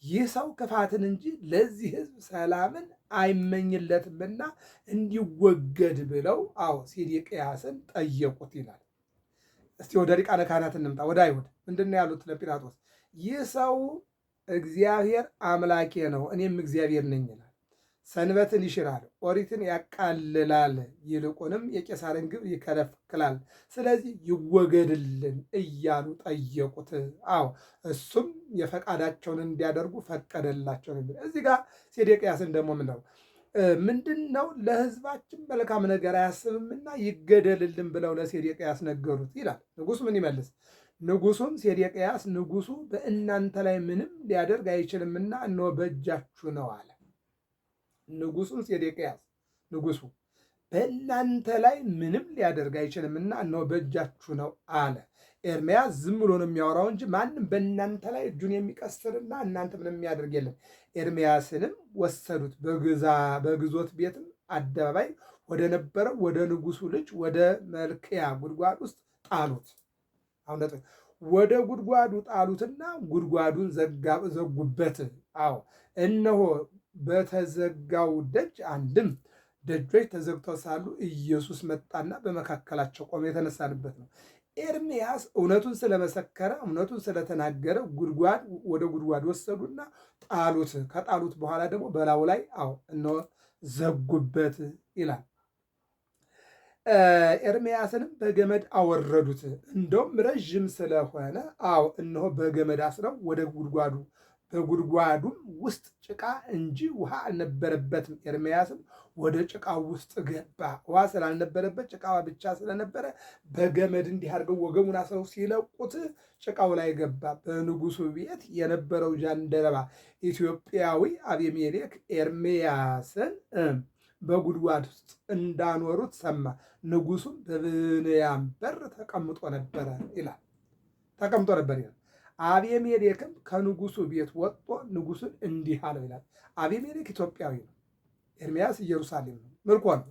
ይህ ሰው ክፋትን እንጂ ለዚህ ህዝብ ሰላምን አይመኝለትምና እንዲወገድ ብለው ሴዴቅያስን ጠየቁት ይላል። እስቲ ወደ ሊቃነ ካህናት እንምጣ። ወደ አይሁድ ምንድን ነው ያሉት ለጲላጦስ? ይህ ሰው እግዚአብሔር አምላኬ ነው እኔም እግዚአብሔር ነኝ ይላል። ሰንበትን ይሽራል፣ ኦሪትን ያቃልላል፣ ይልቁንም የቄሳርን ግብር ይከለክላል። ስለዚህ ይወገድልን እያሉ ጠየቁት። እሱም የፈቃዳቸውን እንዲያደርጉ ፈቀደላቸው። እዚህ ጋር ሴዴቅያስን ደግሞ ምንድን ነው ለህዝባችን መልካም ነገር አያስብምና ይገደልልን ብለው ለሴዴቅያስ ነገሩት ይላል። ንጉሱ ምን ይመልስ? ንጉሱም ሴዴቅያስ ንጉሱ በእናንተ ላይ ምንም ሊያደርግ አይችልምና እነሆ በእጃችሁ ነው አለ። ንጉሱም ሴዴቅያስ ንጉሱ በእናንተ ላይ ምንም ሊያደርግ አይችልምና እነሆ በእጃችሁ ነው አለ። ኤርምያስ ዝም ብሎ ነው የሚያወራው እንጂ ማንም በእናንተ ላይ እጁን የሚቀስርና እናንተ ምንም የሚያደርግ የለም። ኤርምያስንም ወሰዱት፣ በግዞት ቤትም አደባባይ ወደ ነበረው ወደ ንጉሱ ልጅ ወደ መልክያ ጉድጓድ ውስጥ ጣሉት። ወደ ጉድጓዱ ጣሉትና ጉድጓዱን ዘጉበት። እነሆ በተዘጋው ደጅ አንድም ደጆች ተዘግተው ሳሉ ኢየሱስ መጣና በመካከላቸው ቆመ። የተነሳንበት ነው። ኤርምያስ እውነቱን ስለመሰከረ እውነቱን ስለተናገረ ወደ ጉድጓድ ወሰዱና ጣሉት። ከጣሉት በኋላ ደግሞ በላዩ ላይ እነሆ ዘጉበት ይላል። ኤርምያስንም በገመድ አወረዱት። እንደውም ረዥም ስለሆነ እነሆ በገመድ አስረው ወደ በጉድጓዱም ውስጥ ጭቃ እንጂ ውሃ አልነበረበትም። ኤርምያስም ወደ ጭቃው ውስጥ ገባ። ውሃ ስላልነበረበት ጭቃዋ ብቻ ስለነበረ በገመድ እንዲህ አድርገው ወገቡን አስረው ሲለቁት ጭቃው ላይ ገባ። በንጉሱ ቤት የነበረው ጃንደረባ ኢትዮጵያዊ አቤሜሌክ ኤርምያስን በጉድጓድ ውስጥ እንዳኖሩት ሰማ። ንጉሱም በብንያም በር ተቀምጦ ነበር ይላል። አቤሜሌክም ከንጉሱ ቤት ወጥቶ ንጉሱን እንዲህ አለው ይላል። አቤሜሌክ ኢትዮጵያዊ ነው። ኤርምያስ ኢየሩሳሌም ነው፣ ምርኮ ነው።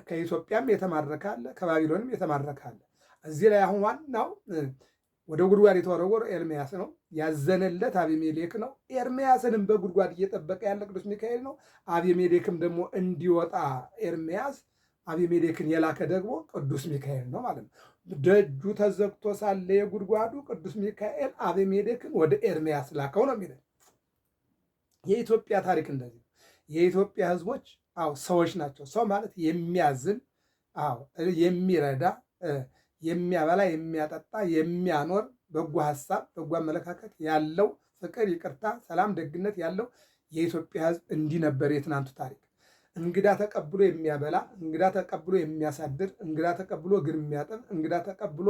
ከኢትዮጵያም የተማረካለ፣ ከባቢሎንም የተማረካለ። እዚህ ላይ አሁን ዋናው ወደ ጉድጓድ የተወረወረ ኤርምያስ ነው። ያዘነለት አቤሜሌክ ነው። ኤርምያስንም በጉድጓድ እየጠበቀ ያለ ቅዱስ ሚካኤል ነው። አቤሜሌክም ደግሞ እንዲወጣ ኤርምያስ አቤሜሌክን የላከ ደግሞ ቅዱስ ሚካኤል ነው ማለት ነው። ደጁ ተዘግቶ ሳለ የጉድጓዱ ቅዱስ ሚካኤል አቤሜሌክን ወደ ኤርምያስ ላከው ነው የሚለው። የኢትዮጵያ ታሪክ እንደዚህ ነው። የኢትዮጵያ ሕዝቦች ሰዎች ናቸው። ሰው ማለት የሚያዝን የሚረዳ የሚያበላ የሚያጠጣ የሚያኖር በጎ ሀሳብ በጎ አመለካከት ያለው ፍቅር፣ ይቅርታ፣ ሰላም፣ ደግነት ያለው የኢትዮጵያ ሕዝብ እንዲህ ነበር የትናንቱ ታሪክ። እንግዳ ተቀብሎ የሚያበላ፣ እንግዳ ተቀብሎ የሚያሳድር፣ እንግዳ ተቀብሎ እግር የሚያጥብ፣ እንግዳ ተቀብሎ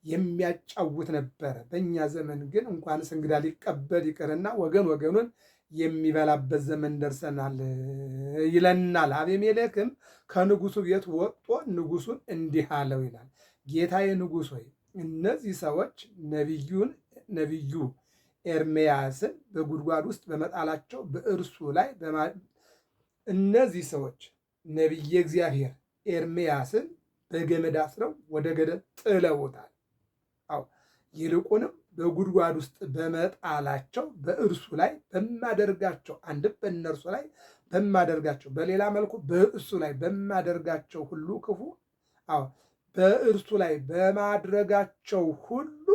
የሚያጫውት ነበረ። በእኛ ዘመን ግን እንኳንስ እንግዳ ሊቀበል ይቅርና ወገኑን የሚበላበት ዘመን ደርሰናል ይለናል። አቤሜሌክም ከንጉሱ ቤት ወጥቶ ንጉሱን እንዲህ አለው ይላል። ጌታዬ ንጉሥ ሆይ እነዚህ ሰዎች ነቢዩ ኤርምያስን በጉድጓድ ውስጥ በመጣላቸው በእርሱ ላይ እነዚህ ሰዎች ነቢየ እግዚአብሔር ኤርምያስን በገመድ አስረው ወደ ገደል ጥለውታል። ይልቁንም በጉድጓድ ውስጥ በመጣላቸው በእርሱ ላይ በማደርጋቸው አንድም በእነርሱ ላይ በማደርጋቸው በሌላ መልኩ በእሱ ላይ በማደርጋቸው ሁሉ ክፉ በእርሱ ላይ በማድረጋቸው ሁሉ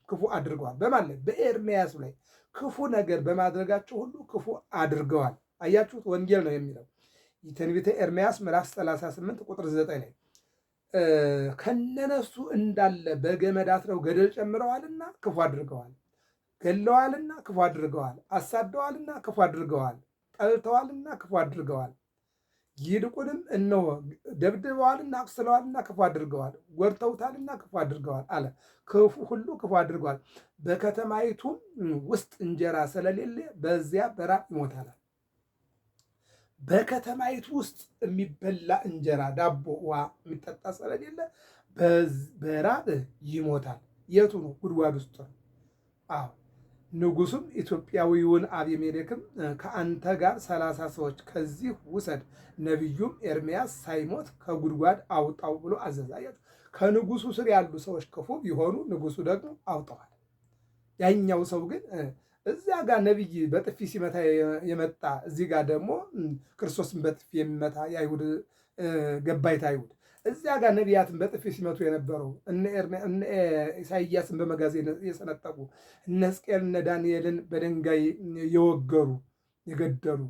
ክፉ አድርገዋል። በማን ላይ? በኤርምያስ ላይ ክፉ ነገር በማድረጋቸው ሁሉ ክፉ አድርገዋል። አያችሁት? ወንጌል ነው የሚለው ትንቢተ ኤርምያስ ምዕራፍ 38 ቁጥር 9 ላይ ከነነፍሱ እንዳለ በገመድ አስረው ገደል ጨምረዋልና ክፉ አድርገዋል፣ ገለዋልና ክፉ አድርገዋል፣ አሳደዋልና ክፉ አድርገዋል፣ ጠልተዋልና ክፉ አድርገዋል፣ ይልቁንም እነሆ ደብድበዋልና አቁስለዋልና ክፉ አድርገዋል፣ ጎድተውታልና ክፉ አድርገዋል አለ። ክፉ ሁሉ ክፉ አድርገዋል። በከተማይቱም ውስጥ እንጀራ ስለሌለ በዚያ በራብ ይሞታል። በከተማይቱ ውስጥ የሚበላ እንጀራ፣ ዳቦ፣ ውሃ የሚጠጣ ስለሌለ በራብ ይሞታል። የቱ ነው? ጉድጓድ ውስጥ ነው። አዎ ንጉሱም ኢትዮጵያዊውን አቤሜሌክም ከአንተ ጋር 30 ሰዎች ከዚህ ውሰድ፣ ነቢዩም ኤርምያስ ሳይሞት ከጉድጓድ አውጣው ብሎ አዘዛያቸው። ከንጉሱ ስር ያሉ ሰዎች ክፉ ቢሆኑ ንጉሱ ደግሞ አውጠዋል። ያኛው ሰው ግን እዚያ ጋር ነቢይ በጥፊ ሲመታ የመጣ እዚህ ጋር ደግሞ ክርስቶስን በጥፊ የሚመታ የአይሁድ ገባይት አይሁድ እዚያ ጋር ነቢያትን በጥፊ ሲመቱ የነበረው እነ ኢሳይያስን በመጋዝ የሰነጠቁ እነ ሕዝቅኤል እነ ዳንኤልን በድንጋይ የወገሩ የገደሉ፣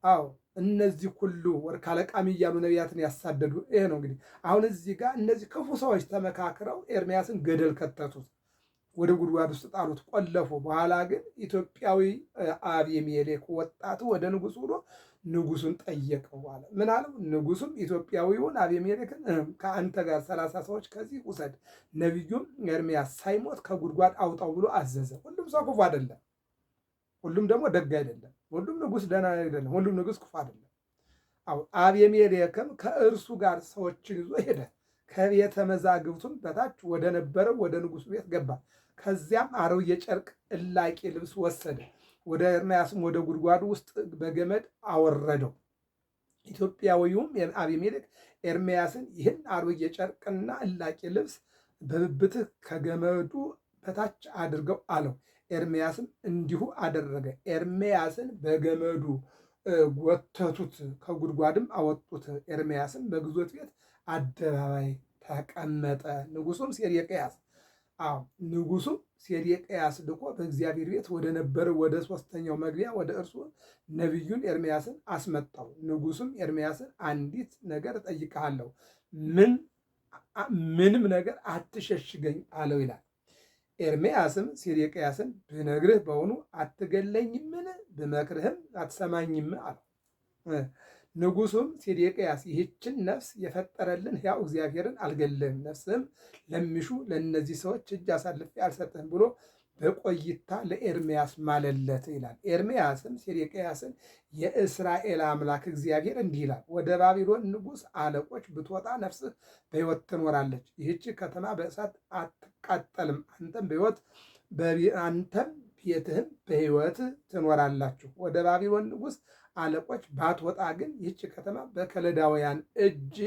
አዎ እነዚህ ሁሉ ወርቅ አለቃሚ እያሉ ነቢያትን ያሳደዱ። ይሄ ነው እንግዲህ አሁን እዚህ ጋር እነዚህ ክፉ ሰዎች ተመካክረው ኤርምያስን ገደል ከተቱት፣ ወደ ጉድጓድ ውስጥ ጣሉት፣ ቆለፉ። በኋላ ግን ኢትዮጵያዊ አቤሜሌክ ወጣቱ ወደ ንጉሱ ብሎ ንጉሱን ጠየቀው አለ። ምን አለው? ንጉሱም ኢትዮጵያዊውን አቤሜሌክን ከአንተ ጋር 30 ሰዎች ከዚህ ውሰድ፣ ነቢዩም ኤርምያስ ሳይሞት ከጉድጓድ አውጣው ብሎ አዘዘ። ሁሉም ሰው ክፉ አይደለም፣ ሁሉም ደግሞ ደግ አይደለም፣ ሁሉም ንጉስ ደህና አይደለም፣ ሁሉም ንጉስ ክፉ አይደለም። አቤሜሌክም ከእርሱ ጋር ሰዎችን ይዞ ሄደ። ከቤተ መዛግብቱም በታች ወደ ነበረው ወደ ንጉሱ ቤት ገባ። ከዚያም አሮጌ ጨርቅ እላቂ ልብስ ወሰደ። ወደ ኤርምያስም ወደ ጉድጓዱ ውስጥ በገመድ አወረደው። ኢትዮጵያዊውም አቤሜሌክ ኤርምያስን ይህን አሮጌ ጨርቅና እላቂ ልብስ በብብትህ ከገመዱ በታች አድርገው አለው። ኤርምያስም እንዲሁ አደረገ። ኤርምያስን በገመዱ ጎተቱት፣ ከጉድጓድም አወጡት። ኤርምያስም በግዞት ቤት አደባባይ ተቀመጠ። ንጉሱም ሴዴቅያስ ልኮ በእግዚአብሔር ቤት ወደ ነበረው ወደ 3ኛው መግቢያ ወደ እርሱ ነቢዩን ኤርምያስን አስመጣው። ንጉሱም ኤርምያስን አንዲት ነገር እጠይቅሃለሁ፣ ምንም ነገር አትሸሽገኝ አለው ይላል። ኤርምያስም ሴዴቅያስን ብነግርህ በውኑ አትገለኝምን? ብመክርህም አትሰማኝም አለው። ንጉሱም ሴዴቅያስ ይህችን ነፍስ የፈጠረልን ሕያው እግዚአብሔርን አልገልህም፣ ነፍስህም ለሚሹ ለእነዚህ ሰዎች እጅ አሳልፌ አልሰጥህም ብሎ በቆይታ ለኤርምያስ ማለለት ይላል። ኤርምያስም ሴዴቅያስን የእስራኤል አምላክ እግዚአብሔር እንዲህ ይላል፣ ወደ ባቢሎን ንጉሥ አለቆች ብትወጣ ነፍስህ በሕይወት ትኖራለች፣ ይህች ከተማ በእሳት አትቃጠልም፣ አንተም ቤትህም በሕይወት ትኖራላችሁ። ወደ ባቢሎን ንጉሥ አለቆች ባትወጣ ግን ይህች ከተማ በከለዳውያን እጅ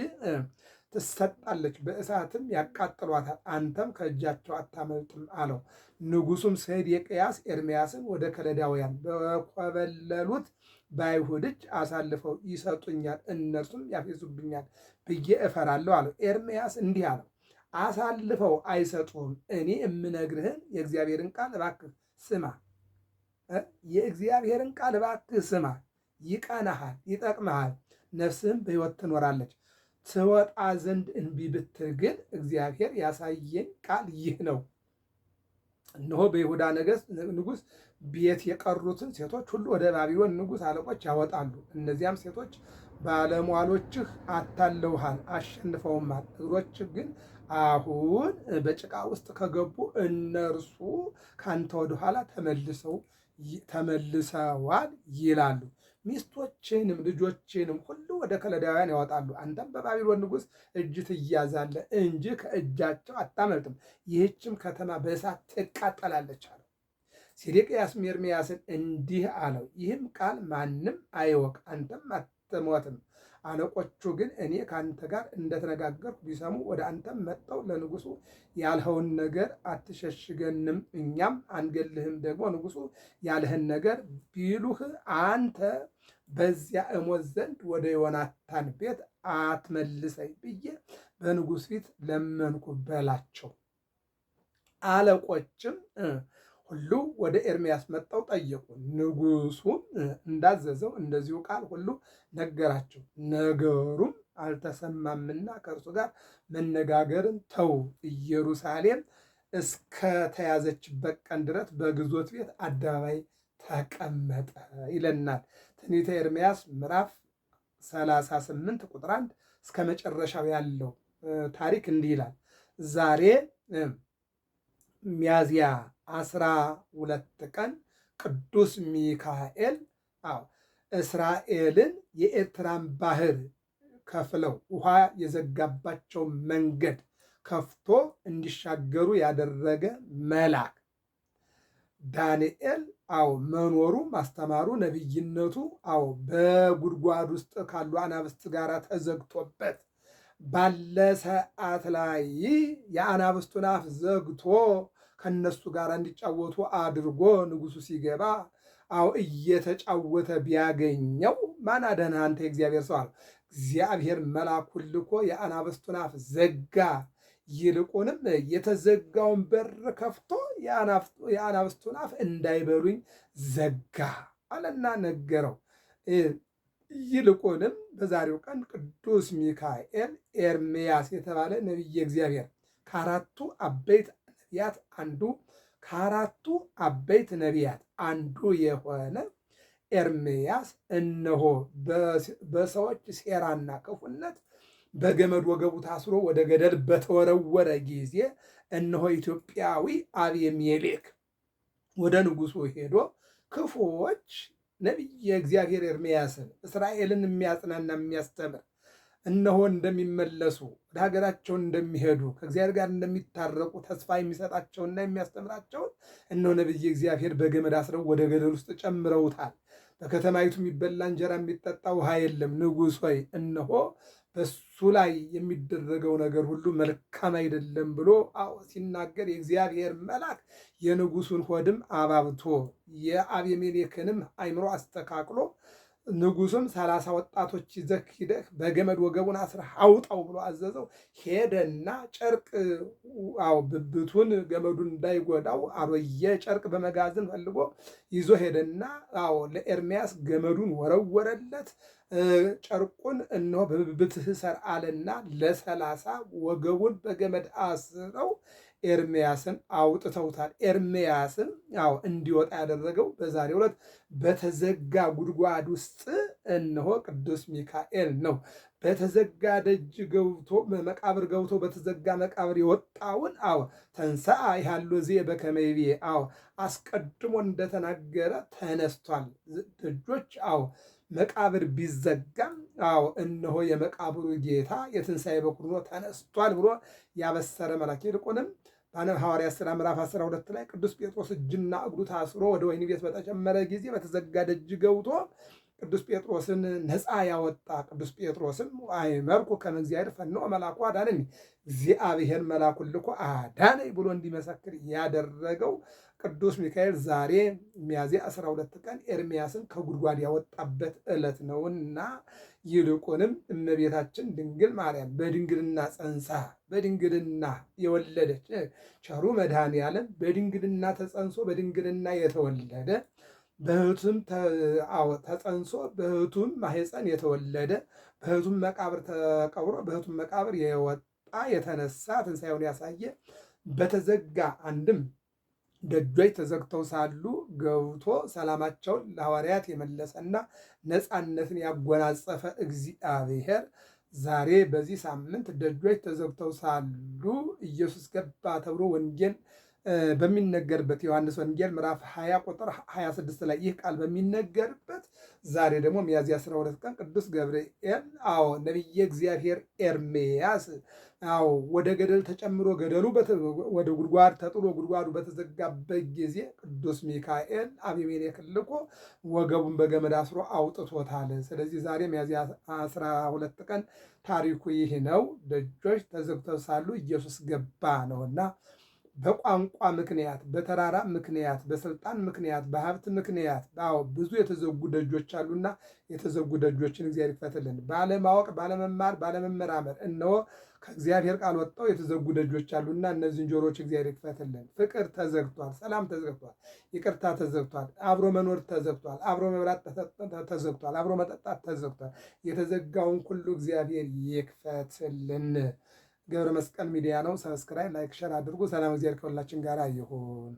ትሰጣለች፣ በእሳትም ያቃጥሏታል፣ አንተም ከእጃቸው አታመልጥም አለው። ንጉሱም ሴዴቅያስ ኤርምያስን ወደ ከለዳውያን በኮበለሉት በአይሁድ እጅ አሳልፈው ይሰጡኛል፣ እነርሱም ያፌዙብኛል ብዬ እፈራለሁ አለው። ኤርምያስ እንዲህ አለው፣ አሳልፈው አይሰጡም። እኔ የምነግርህን የእግዚአብሔርን ቃል እባክህ ስማ፣ የእግዚአብሔርን ቃል እባክህ ስማ፣ ይቀናሃል፣ ይጠቅመሃል፣ ነፍስህም በሕይወት ትኖራለች። ትወጣ ዘንድ እንቢ ብትል ግን እግዚአብሔር ያሳየኝ ቃል ይህ ነው፣ እነሆ በይሁዳ ንጉሥ ቤት የቀሩትን ሴቶች ሁሉ ወደ ባቢሎን ንጉሥ አለቆች ያወጣሉ። እነዚያም ሴቶች ባለሟሎችህ አታለውሃል፣ አሸንፈውማል። እግሮችህ ግን አሁን በጭቃ ውስጥ ከገቡ እነርሱ ካንተ ወደኋላ ተመልሰዋል ይላሉ። ሚስቶችንም ልጆችንም ሁሉ ወደ ከለዳውያን ያወጣሉ። አንተም በባቢሎን ንጉሥ እጅ ትያዛለህ እንጂ ከእጃቸው አታመልጥም፣ ይህችም ከተማ በእሳት ትቃጠላለች አለው። ሴዴቅያስም ኤርምያስን እንዲህ አለው፣ ይህም ቃል ማንም አይወቅ፣ አንተም አትሞትም። አለቆቹ ግን እኔ ከአንተ ጋር እንደተነጋገርኩ ቢሰሙ ወደ አንተም መጥተው ለንጉሱ ያልኸውን ነገር አትሸሽገንም፣ እኛም አንገልህም፣ ደግሞ ንጉሱ ያልህን ነገር ቢሉህ አንተ በዚያ እሞት ዘንድ ወደ ዮናታን ቤት አትመልሰኝ ብዬ በንጉሥ ፊት ለመንኩ በላቸው። አለቆችም ሁሉ ወደ ኤርምያስ መጥተው ጠየቁ። ንጉሡም እንዳዘዘው እንደዚሁ ቃል ሁሉ ነገራቸው። ነገሩም አልተሰማምና ከእርሱ ጋር መነጋገርን ተው። ኢየሩሳሌም እስከተያዘችበት ቀን ድረስ በግዞት ቤት አደባባይ ተቀመጠ ይለናል ትንቢተ ኤርምያስ ምዕራፍ 38 ቁጥር 1 እስከ መጨረሻው ያለው ታሪክ እንዲህ ይላል። ዛሬ ሚያዝያ 12 ቀን ቅዱስ ሚካኤል እስራኤልን የኤርትራን ባህር ከፍለው ውሃ የዘጋባቸው መንገድ ከፍቶ እንዲሻገሩ ያደረገ መልአክ ዳንኤል መኖሩ ማስተማሩ ነቢይነቱ በጉድጓድ ውስጥ ካሉ አናብስት ጋር ተዘግቶበት ባለ ሰዓት ላይ የአናብስቱን አፍ ዘግቶ ከነሱ ጋር እንዲጫወቱ አድርጎ ንጉሱ ሲገባ እየተጫወተ ቢያገኘው ማን አደነህ አንተ የእግዚአብሔር ሰው አለ። እግዚአብሔር መልአኩን ልኮ የአናብስቱን አፍ ዘጋ። ይልቁንም የተዘጋውን በር ከፍቶ የአናብስቱን አፍ እንዳይበሉኝ ዘጋ አለና ነገረው። ይልቁንም በዛሬው ቀን ቅዱስ ሚካኤል ኤርምያስ የተባለ ነቢየ እግዚአብሔር ከአራቱ አበይት ነቢያት አንዱ የሆነ ኤርምያስ እነሆ በሰዎች ሴራና ክፉነት በገመድ ወገቡ ታስሮ ወደ ገደል በተወረወረ ጊዜ እነሆ ኢትዮጵያዊ አቤሜሌክ ወደ ንጉሱ ሄዶ ክፉዎች ነቢየ እግዚአብሔር ኤርምያስን እስራኤልን የሚያጽናና የሚያስተምር እነሆ እንደሚመለሱ ወደ ሀገራቸውን እንደሚሄዱ ከእግዚአብሔር ጋር እንደሚታረቁ ተስፋ የሚሰጣቸውና የሚያስተምራቸውን እነሆ ነቢየ እግዚአብሔር በገመድ አስረው ወደ ገደል ውስጥ ጨምረውታል። በከተማይቱ የሚበላ እንጀራ የሚጠጣ ውሃ የለም። ንጉሥ ሆይ እነሆ በሱ ላይ የሚደረገው ነገር ሁሉ መልካም አይደለም ብሎ ሲናገር የእግዚአብሔር መልአክ የንጉሱን ሆድም አባብቶ የአቤሜሌክንም አይምሮ አስተካክሎ ንጉሱም 30 ወጣቶች ይዘህ ሂደህ በገመድ ወገቡን አስረህ አውጣው ብሎ አዘዘው። ሄደና ጨርቅ ብብቱን ገመዱን እንዳይጎዳው አሮየ ጨርቅ በመጋዘን ፈልጎ ይዞ ሄደና ለኤርምያስ ገመዱን ወረወረለት። ጨርቁን እነሆ በብብትህ ሰር አለና ለ30 ወገቡን በገመድ አስረው ኤርምያስን አውጥተውታል። ኤርምያስን እንዲወጣ ያደረገው በዛሬው ዕለት በተዘጋ ጉድጓድ ውስጥ እነሆ ቅዱስ ሚካኤል ነው። በተዘጋ ደጅ ገብቶ መቃብር ገብቶ በተዘጋ መቃብር የወጣውን ተንሥአ ያሎ ዜ በከመ ይቤ አስቀድሞ እንደተናገረ ተነስቷል። ደጆች መቃብር ቢዘጋም እነሆ የመቃብሩ ጌታ የትንሣኤ በኩር ሆኖ ተነስቷል ብሎ ያበሰረ መልአክ ይልቁንም ሐዋርያት ሥራ ምዕራፍ 12 ላይ ቅዱስ ጴጥሮስ እጅና እግሩ ታስሮ ወደ ወህኒ ቤት በተጨመረ ጊዜ በተዘጋ ደጅ ገብቶ ቅዱስ ጴጥሮስን ነፃ ያወጣ ቅዱስ ጴጥሮስም አይመርኩ ከመ እግዚአብሔር ፈንዖ መልአኩ አዳነኒ እግዚአብሔር መልአኩን ልኮ አዳነኝ ብሎ እንዲመሰክር ያደረገው ቅዱስ ሚካኤል ዛሬ ሚያዝያ 12 ቀን ኤርምያስን ከጉድጓድ ያወጣበት ዕለት ነውና ይልቁንም እመቤታችን ድንግል ማርያም በድንግልና ጸንሳ በድንግልና የወለደች ቸሩ መድኃኔዓለም በድንግልና ተጸንሶ በድንግልና የተወለደ በእህቱም ተጸንሶ በእህቱም ማኅፀን የተወለደ በእህቱም መቃብር ተቀብሮ በእህቱም መቃብር የወጣ የተነሳ ትንሣኤውን ያሳየ በተዘጋ አንድም ደጆች ተዘግተው ሳሉ ገብቶ ሰላማቸውን ለሐዋርያት የመለሰና ነፃነትን ያጎናጸፈ እግዚአብሔር ዛሬ በዚህ ሳምንት ደጆች ተዘግተው ሳሉ ኢየሱስ ገባ ተብሎ ወንጌል በሚነገርበት ዮሐንስ ወንጌል ምዕራፍ 20 ቁጥር 26 ላይ ይህ ቃል በሚነገርበት ዛሬ ደግሞ ሚያዝያ 12 ቀን ቅዱስ ገብርኤል ነቢየ እግዚአብሔር ኤርምያስ ወደ ገደል ተጨምሮ ገደሉ ወደ ጉድጓድ ተጥሎ ጉድጓዱ በተዘጋበት ጊዜ ቅዱስ ሚካኤል አቤሜሌክን ልኮ ወገቡን በገመድ አስሮ አውጥቶታል። ስለዚህ ዛሬ ሚያዝያ 12 ቀን ታሪኩ ይህ ነው። ደጆች ተዘግተው ሳሉ ኢየሱስ ገባ ነውና በቋንቋ ምክንያት፣ በተራራ ምክንያት፣ በስልጣን ምክንያት፣ በሀብት ምክንያት ብዙ የተዘጉ ደጆች አሉና የተዘጉ ደጆችን እግዚአብሔር ይክፈትልን። ባለማወቅ፣ ባለመማር፣ ባለመመራመር እነሆ ከእግዚአብሔር ቃል ወጥተው የተዘጉ ደጆች አሉና እነዚህን ጆሮች እግዚአብሔር ይክፈትልን። ፍቅር ተዘግቷል፣ ሰላም ተዘግቷል፣ ይቅርታ ተዘግቷል፣ አብሮ መኖር ተዘግቷል፣ አብሮ መብላት ተዘግቷል፣ አብሮ መጠጣት ተዘግቷል። የተዘጋውን ሁሉ እግዚአብሔር ይክፈትልን። ገብረ መስቀል ሚዲያ ነው። ሰብስክራይብ፣ ላይክ፣ ሸር አድርጉ። ሰላም እግዚአብሔር ከሁላችን ጋር ይሁን።